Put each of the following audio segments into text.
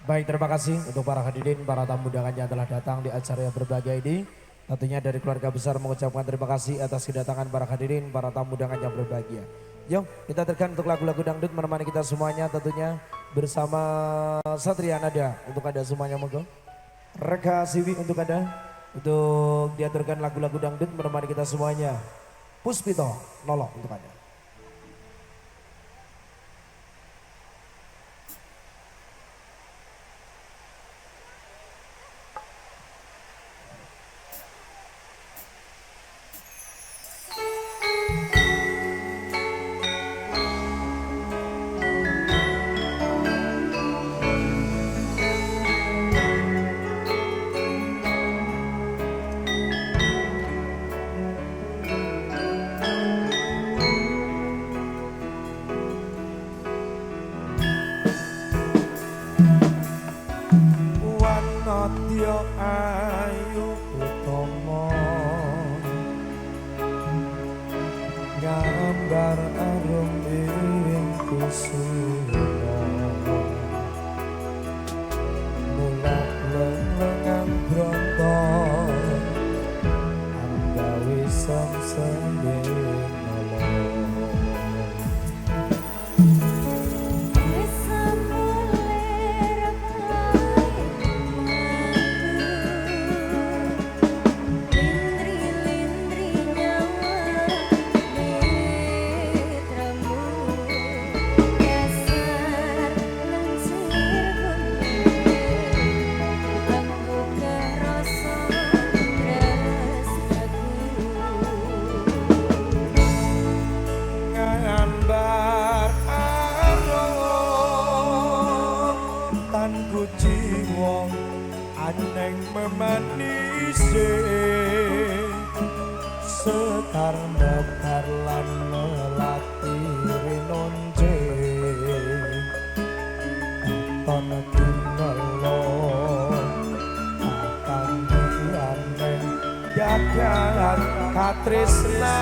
Baik, terima kasih untuk para hadirin, para tamu undangan yang telah datang di acara yang berbahagia ini. Tentunya dari keluarga besar mengucapkan terima kasih atas kedatangan para hadirin, para tamu undangan yang berbahagia. Yuk, kita terkan untuk lagu-lagu dangdut menemani kita semuanya tentunya bersama Satria Nada untuk Anda semuanya monggo. Reka Siwi untuk Anda untuk diaturkan lagu-lagu dangdut menemani kita semuanya. Puspito Nolok untuk Anda. Wanodya ayu utama gambar arum ing kusuma mulak lengan bronto anggawe samsene jiwa aneng memanise sekar mekar lan melati rinonje ton kinelo akan aneng jagat katresna.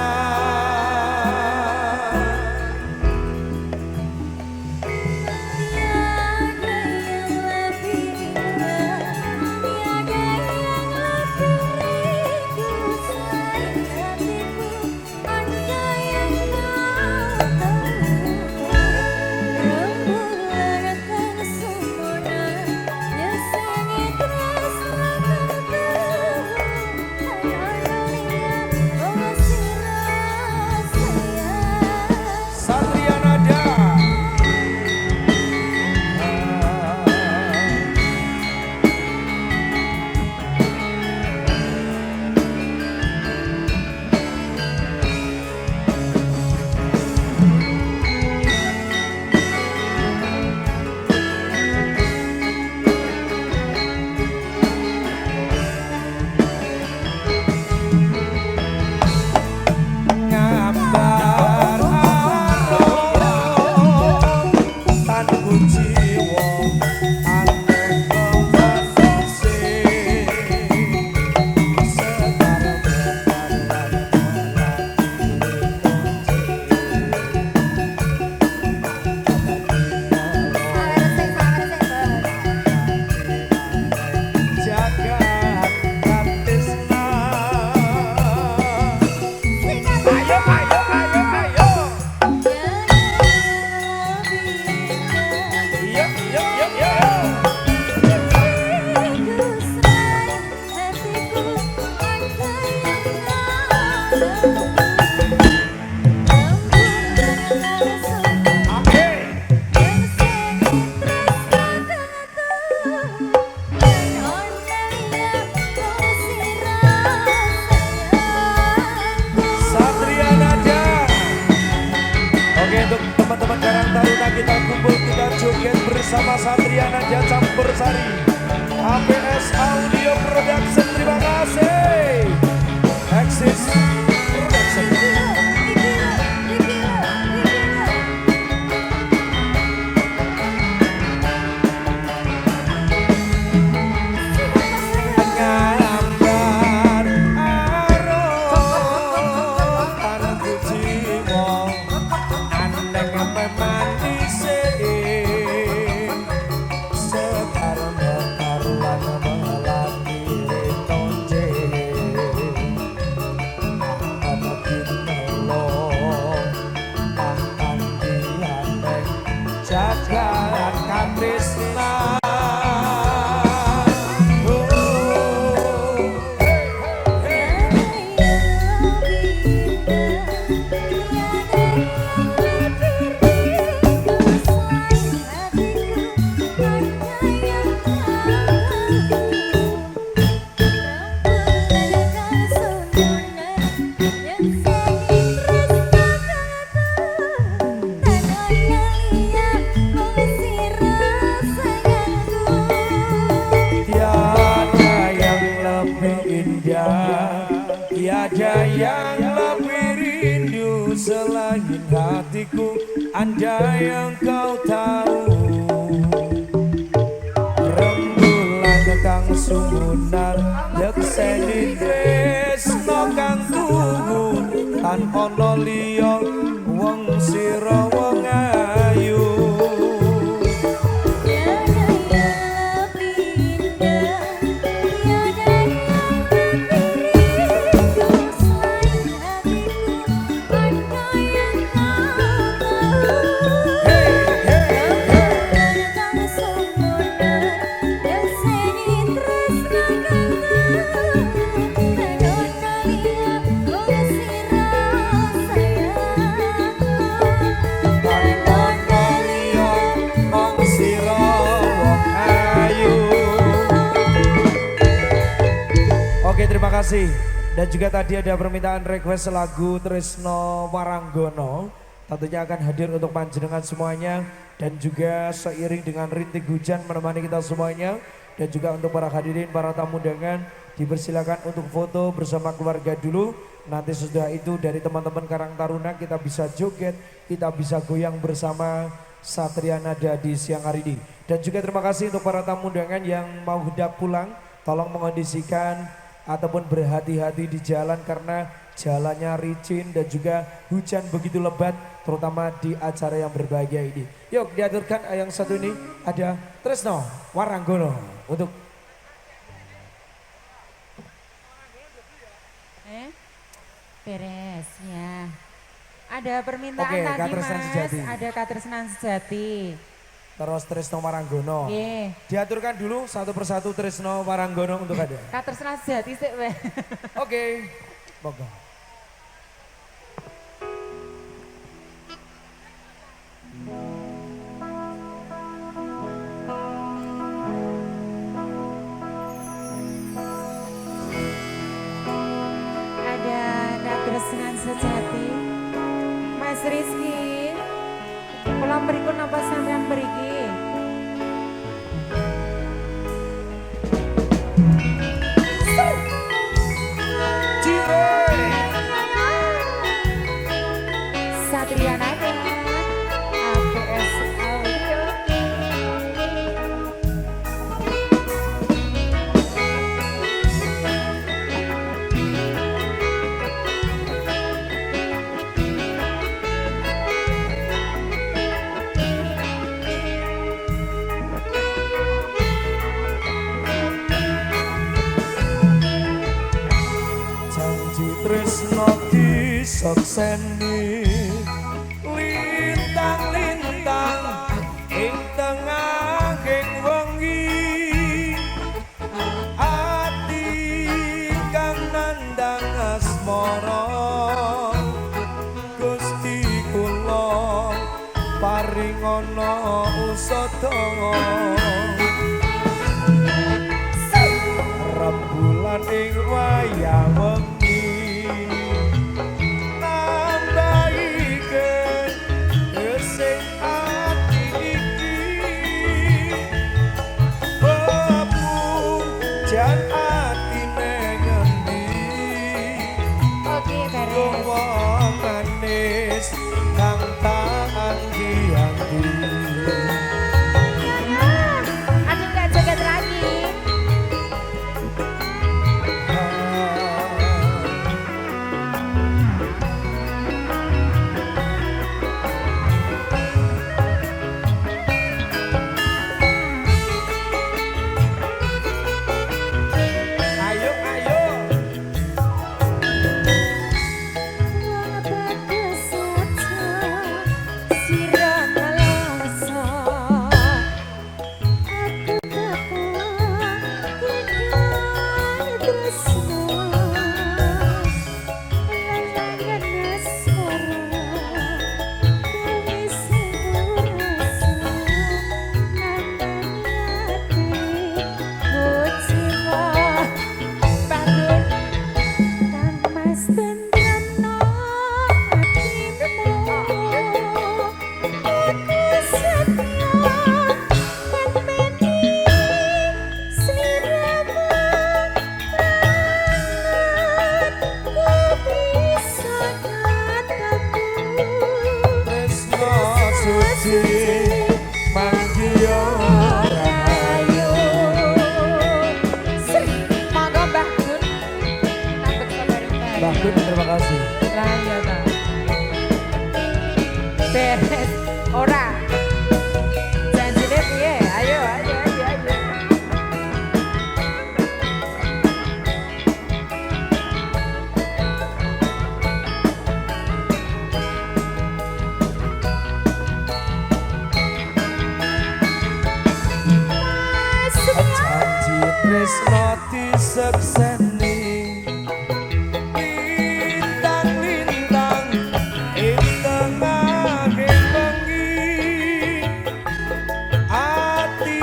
Kita kumpul, kita joget bersama Satria Nada Campur Sari APS Audio Production. Terima kasih Axis Production. Sekar Tiada yang lebih rindu selain hatiku, andai yang kau tahu. Rembulan kang sumunar yekseni tresno kang tuhu, tan ono liya wong sira wong ayu. Oke, terima kasih. Dan juga tadi ada permintaan request lagu Tresno Waranggono. Tentunya akan hadir untuk panjenengan semuanya. Dan juga seiring dengan rintik hujan menemani kita semuanya. Dan juga untuk para hadirin, para tamu undangan, dipersilakan untuk foto bersama keluarga dulu. Nanti sesudah itu dari teman-teman Karang Taruna kita bisa joget, kita bisa goyang bersama Satria Nada di siang hari ini. Dan juga terima kasih untuk para tamu undangan yang mau hendak pulang. Tolong mengondisikan ataupun berhati-hati di jalan karena jalannya licin dan juga hujan begitu lebat terutama di acara yang berbahagia ini. Yuk diaturkan yang satu ini ada Tresno Waranggono untuk beres ya. Ada permintaan tadi Mas, ada Katresnan Sejati. Terus Tresno Waranggono. Diaturkan dulu satu persatu Tresno Waranggono untuk ada. Katresnan Sejati sih. Oke. Monggo. Ada Katresnan Sejati. Mas Rizky. Pulang berikut apa sampean beriki? Satria Nada APS Audio. Janji tresno disekseni lintang-lintang ing tengahing wengi, ati kang nandang asmara Gusti kula paringana usada. Rembulan ing wayah wengi nambahi kasih. Lah iya ta. Beres. Ora. Janjine piye? Ayo, ayo, ayo, ayo. Janji tresno disekseni lintang-lintang ing tengahing bengi ati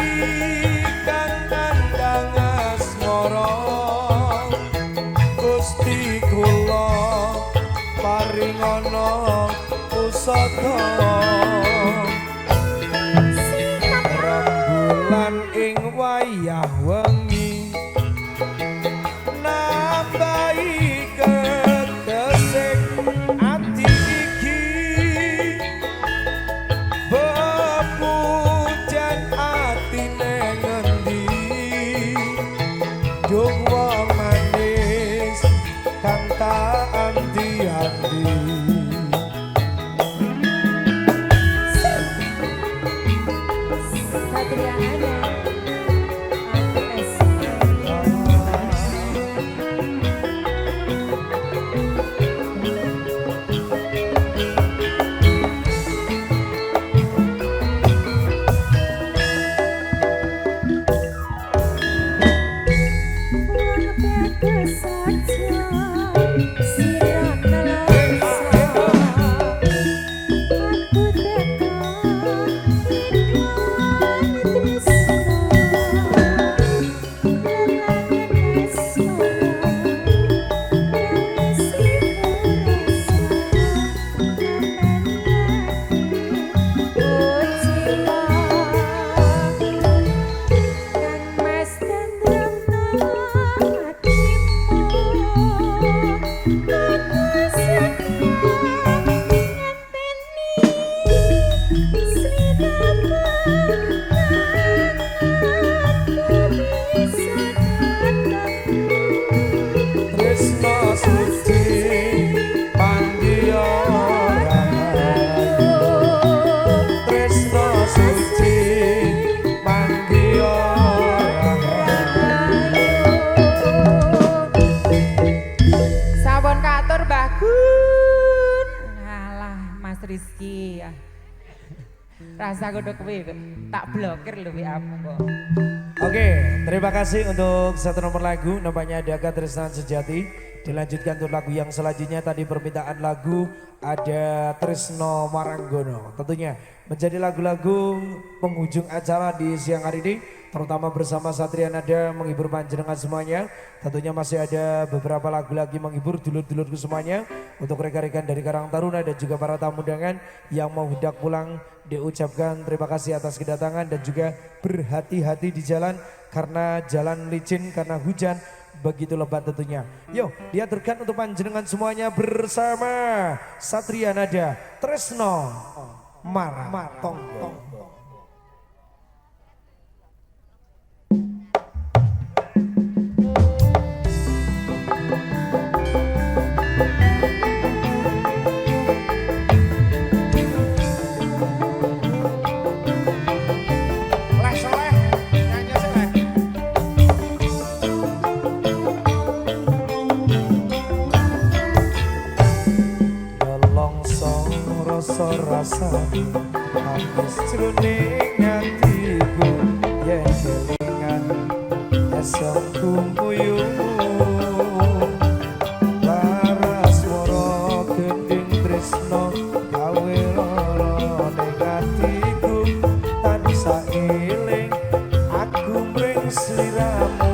kang kandhang asmara Gusti kula paringana pusaka rembulan ing wayah wengi nambahi ketesing ati iki bepujan atine ngendi dung wong manis kang tak andi-andi Satria ada. Rizky ya. Rasa kudu kuwi tak blokir lho WA-mu kok. Oke, terima kasih untuk satu nomor lagu nampaknya ada Katresnan Sejati. Dilanjutkan untuk lagu yang selanjutnya tadi permintaan lagu ada Tresno Maranggono. Tentunya menjadi lagu-lagu penghujung acara di siang hari ini. Terutama bersama Satria Nada menghibur panjenengan semuanya. Tentunya masih ada beberapa lagu lagi menghibur dulur-dulurku semuanya. Untuk rekan-rekan dari Karang Taruna dan juga para tamu undangan yang mau hendak pulang, diucapkan terima kasih atas kedatangan dan juga berhati-hati di jalan karena jalan licin karena hujan begitu lebat tentunya. Yo, diaturkan untuk panjenengan semuanya bersama Satria Nada Tresno Maranggono. Rasa habis jroning atiku yen kelingan esokku nguyu laras wara gending tresno gawe lara ning atiku tansah eling aku mring sliramu.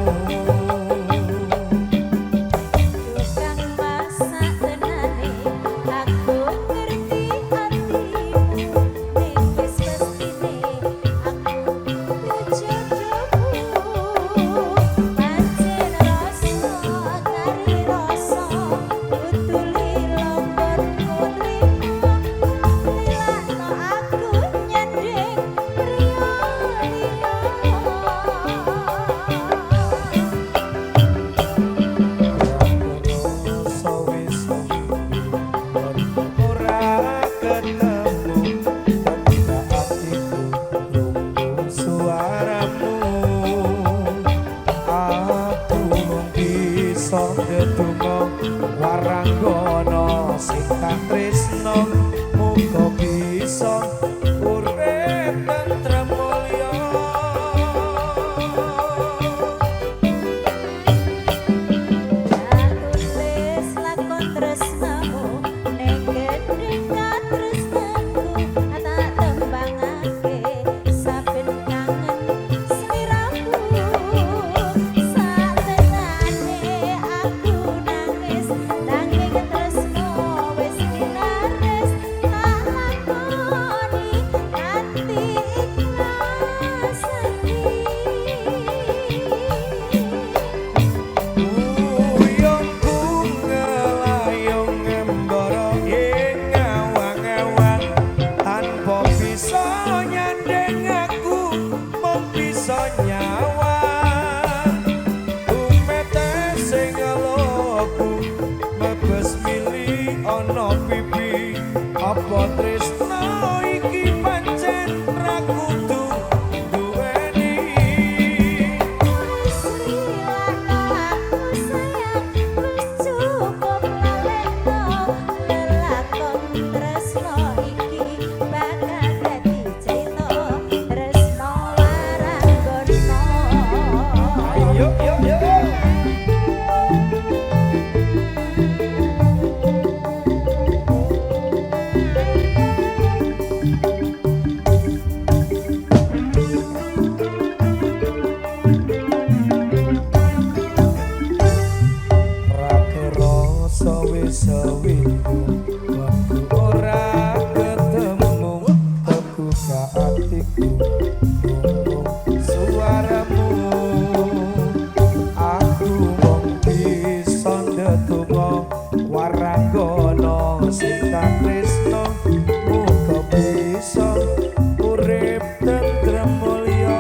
bisa nyawang umete sing loku mebes mili ana pipi apa tresno iki pancen ra kudu duweni yo yo yo sewindu waktu ora ketemu teku ka atiku nunggu suaramu aku mung bisa ndedonga waranggono sing tak tresno muga bisa urip tentrem mulya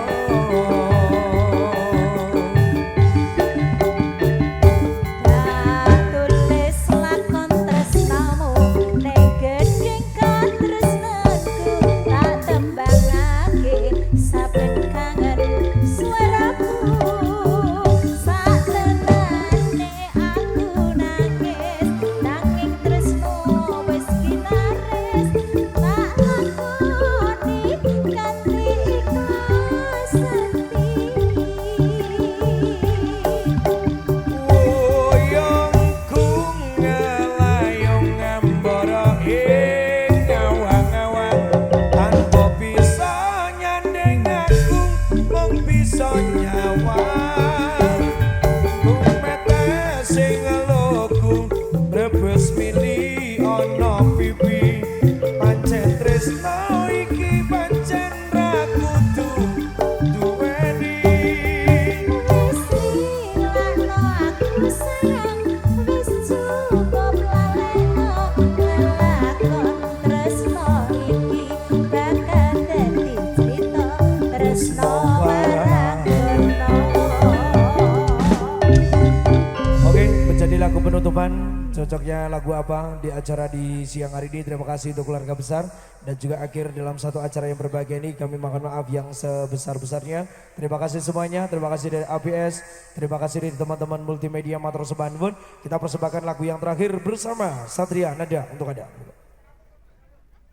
lagu penutupan cocoknya lagu apa di acara di siang hari ini. Terima kasih untuk keluarga besar dan juga akhir dalam satu acara yang berbahagia ini kami mohon maaf yang sebesar-besarnya. Terima kasih semuanya, terima kasih dari ABS, terima kasih dari teman-teman multimedia Matros Bandung. Kita persembahkan lagu yang terakhir bersama Satria Nada untuk Anda.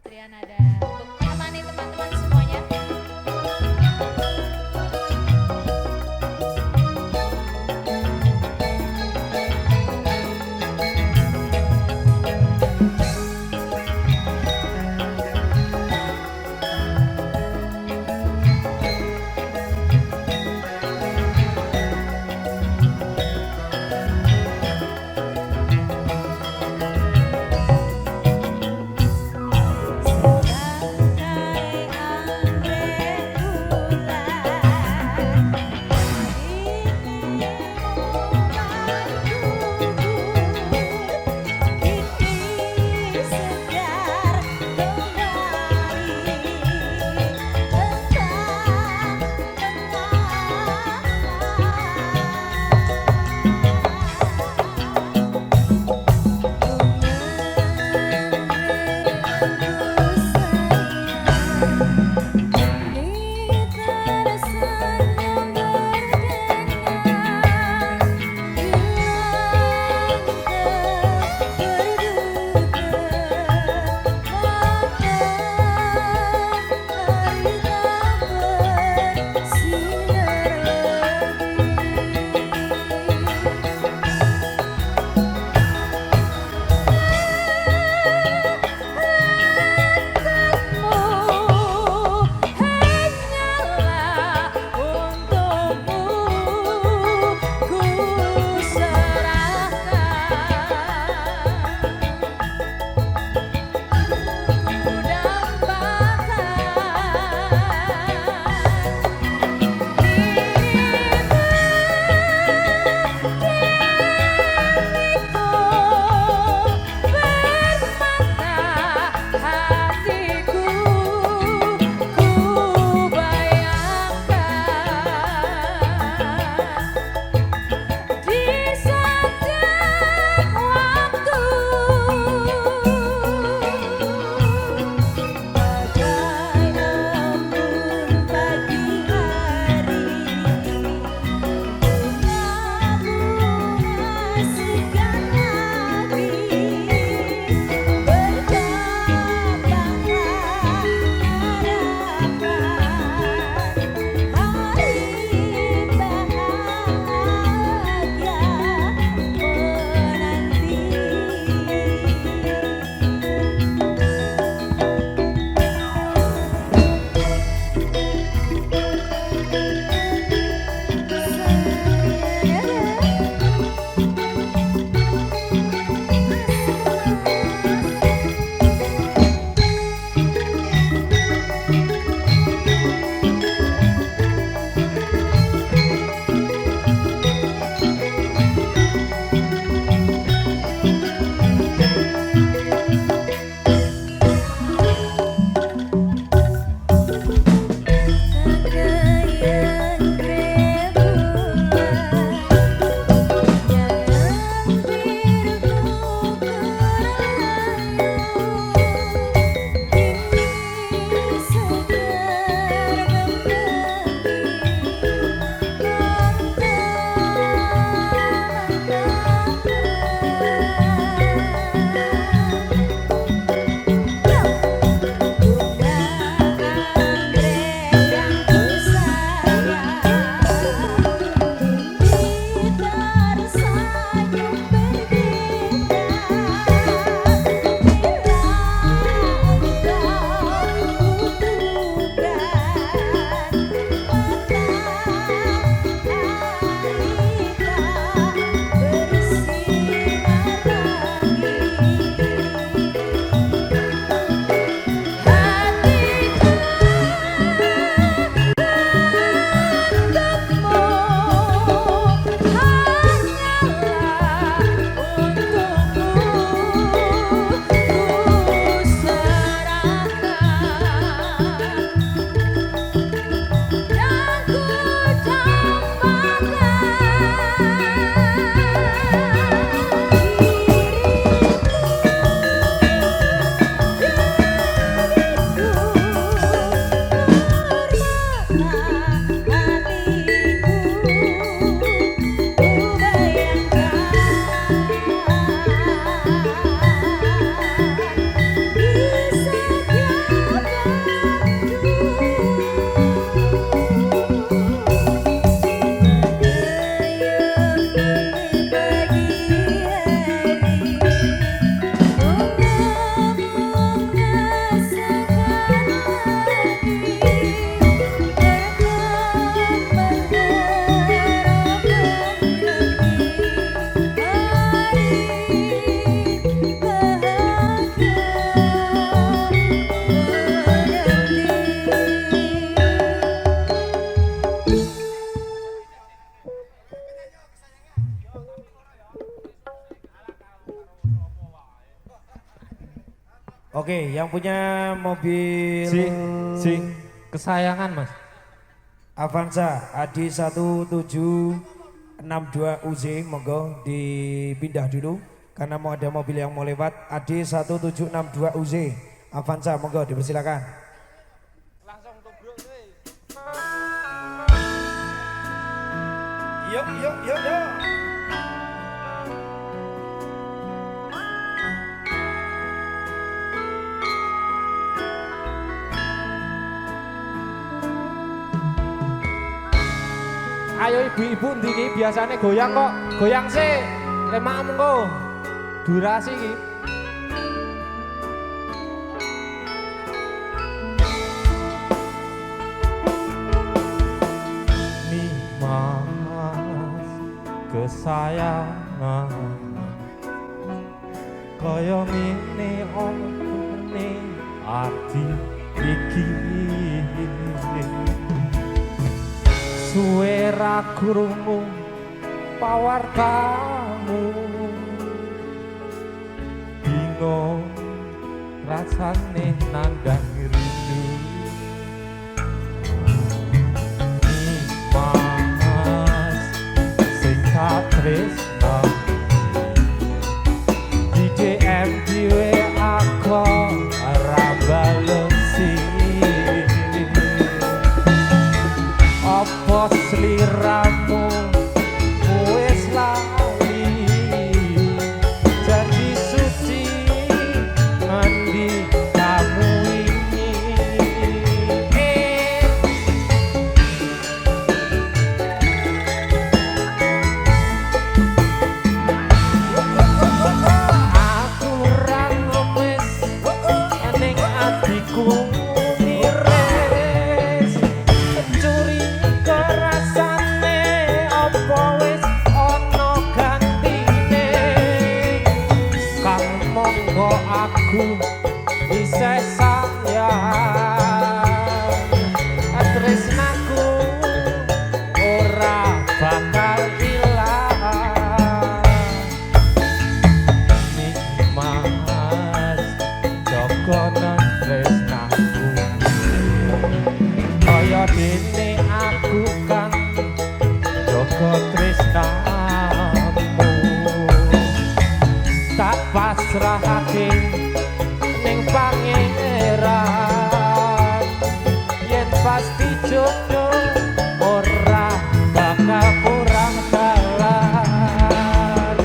Satria Nada untuk menemani teman-teman semuanya. Oke, yang punya mobil Si kesayangan Mas. Avanza AD 1762 UZ, monggo dipindah dulu karena mau ada mobil yang mau lewat. AD 1762 UZ Avanza, monggo dipersilakan. Langsung tubruk nih. Yuk, yuk, yuk, yuk. Ayo ibu-ibu ndiki biasanya goyang kok. Goyang sih. Lemak mengko. Durasi iki. Nimas kesayangan kaya ngene omne ati iki. Suwe ra krungu pawartamu, bingung rasane nandang rindu. Nimas sing tak tresno DJM dhewe aku ora balesi. Apa sliramu wis lali janji suci ngendi kamu ini. Aku ra ngemis ning atiku miris curi kerasane apa wis ana gantine kang monggo aku isih sayang tresnaku ora bakal ilang. Nikmas jogonan tresnaku kaya dene aku kan jogo tresnamu tak pasrahake ning pangeran yen pasti jodoh ora bakal kurang dalan.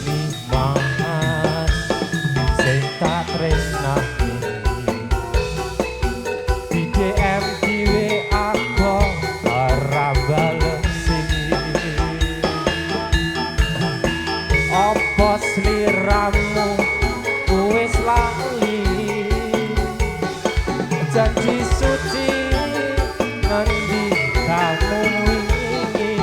Nimas sing tak tresnani DJM dhewe aku ora balesi. Apa sliramu wis lali janji suci ngendi kamu wingi.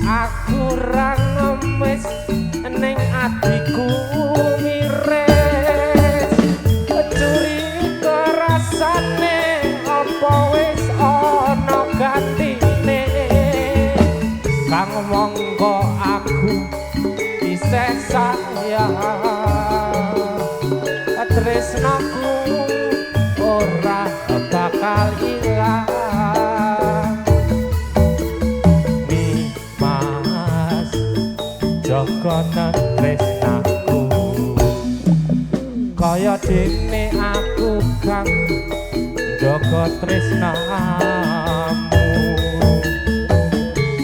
Aku ra ngemis ning atiku miris curi kerasane apa wis ana gantine kang monggo aku isih sayang tresnaku ora bakal ilang. Nimas jogonan tresnaku kaya dene aku kang jogo tresnamu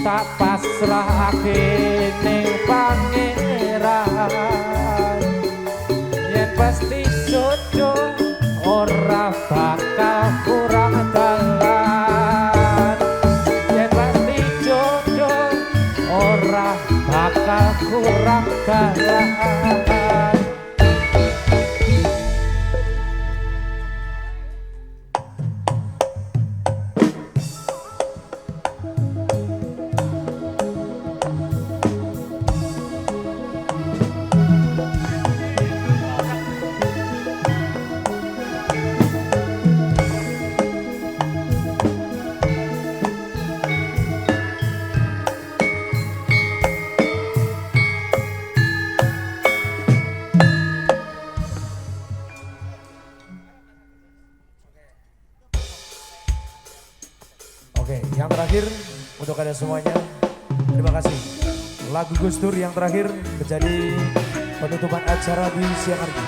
tak pasrahake ning pangeran yen pasti jodoh ora bakal kurang dalan. untuk kalian semuanya. Terima kasih. Lagu Gus Dur yang terakhir menjadi penutupan acara di siang hari ini.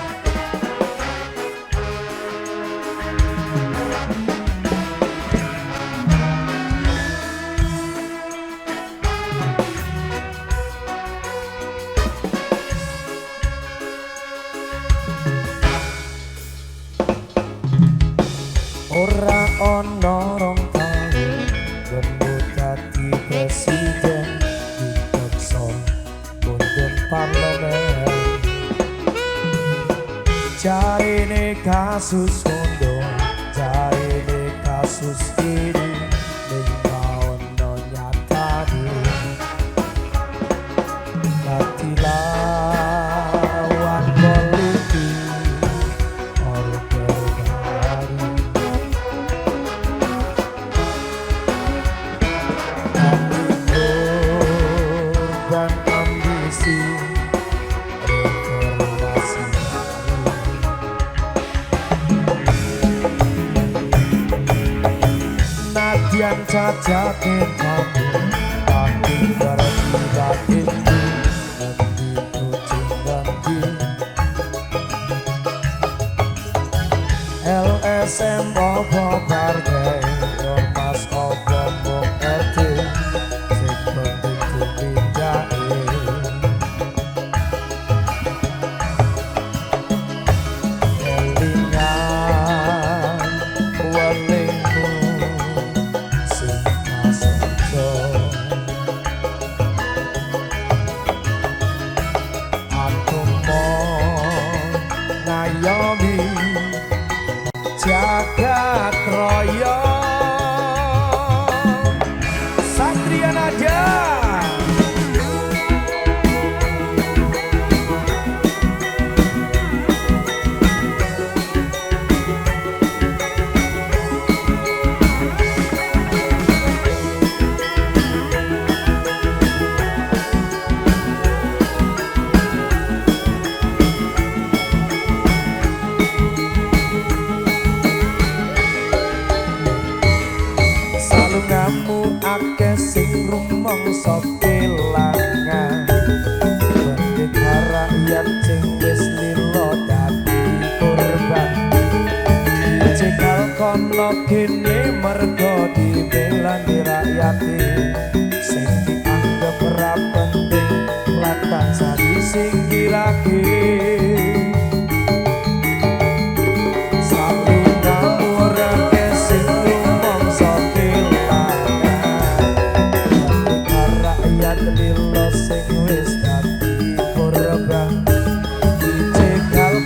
Ora ono rong tahun gendut dadi presiden dipaksa mundun parlemen. Jarine kasus kondo, jarine kasus ini ning ono nyatane dadi lawan politik Orde Baru. Dan ambisi reformasi Nadian cacakin kamu tapi bertidak tinggi nanti kucing ganti LSM opo partai Ormas opo mung RT sing penting tumindae elingan welingmu sing prasaja aku mau ngayomi jagat raya Satria Nada. Salungamu akeh sing rumangsa kelangan Merdeka rakyat sing wis lila dadi korban Dicekal kono kene merga dibelani rakyate sing dianggep ora penting lan tansah disingkirake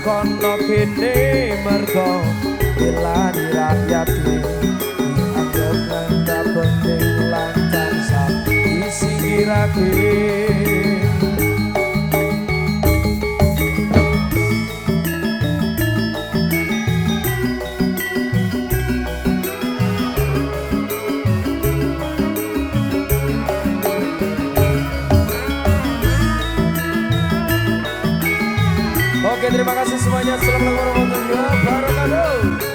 kono kene mergo belani rakyat dianggap ora penting lan tansah disingkirake. Oke, terima kasih semuanya. Assalamualaikum warahmatullahi wabarakatuh.